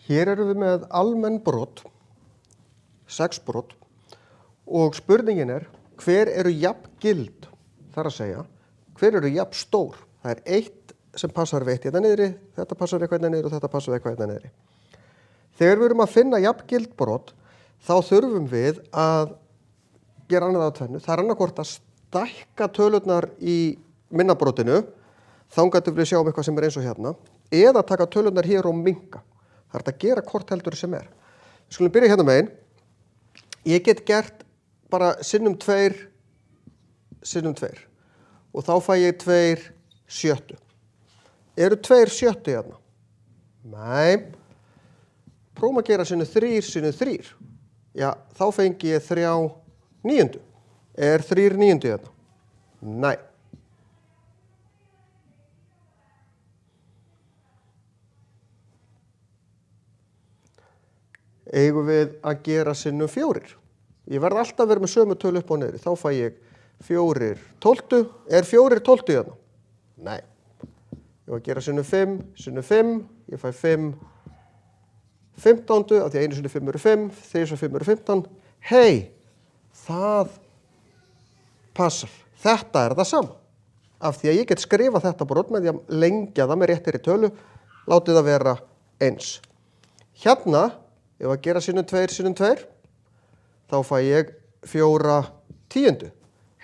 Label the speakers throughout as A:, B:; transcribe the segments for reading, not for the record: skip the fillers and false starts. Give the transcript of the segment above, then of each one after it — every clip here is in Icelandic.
A: Hér erum við með almenn brot, 6 brot og spurningin hver eru jafngild, þar að segja, hver eru jafn stór. Það eitt sem passar við eitt hérna niðri, þetta passar við eitthvað hérna niðri og þetta passar við eitthvað hérna niðri. Þegar við erum að finna jafngild brot, þá þurfum við að gera annað á tvennu. Það annarkvort að stækka tölurnar í minna brotinu, þangað til við sjáum eitthvað sem eins og hérna, eða taka tölurnar hér og minnka. Það hægt að gera hvort heldur sem Við skulum byrja hérna megin. Ég get gert bara sinnum 2 og þá fæ ég 2 sjöttu. Eru 2 sjöttu hérna? Nei. Prófum að gera sinnum 3 sinnum 3. Já, þá fengi ég 3 níundu. 3 níundu hérna? Nei. Eigum við að gera sinnum 4. Ég verð alltaf að vera með sömu tölu upp og niðri. Þá fæ ég 4 tólftu. 4 tólftu hérna? Nei. Ég var að gera sinnum 5, sinnum 5. Ég fæ 5 15. Af því að 1 sinnum 5 eru 5, 3 sinnum 5 eru 15. Hei, það passar. Þetta það sama. Af því að ég get skrifað þetta brot með því að lengja það með réttri tölu, látið það vera eins. Hérna, ef að gera sinnum 2, þá fæ ég 4 tíundu.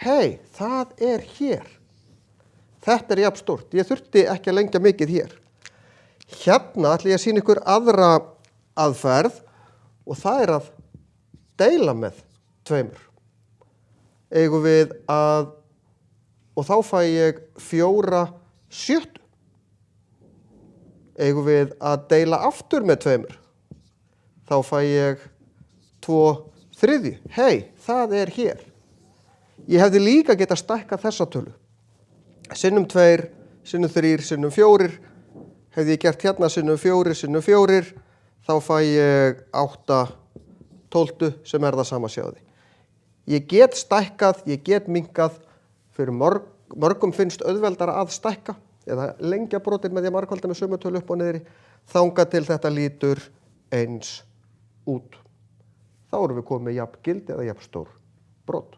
A: Hei, það hér. Þetta jafn stórt. Ég þurfti ekki að lengja mikið hér. Hérna ætla ég að sýna ykkur aðra aðferð og það að deila með 2. Eigum við að, og þá fæ ég 4 sjöttu. Eigum við að deila aftur með 2. Þá fæ ég 2 þriðju. Hei, það hér. Ég hefði líka getað stækkað þessa tölu. Sinnum 2, sinnum 3, sinnum 4. Hefði ég gert hérna sinnum 4, sinnum 4. Þá fæ ég 8 tólftu sem það sama sjáði. Ég get stækkað, ég get minnkað. Fyrir mörgum finnst auðveldara að stækka eða lengja brotin með því að margfalda með sömu tölu upp og niðri. Þangað til þetta lítur eins út. Þá erum við komið með jafngild eða jafnstór brot.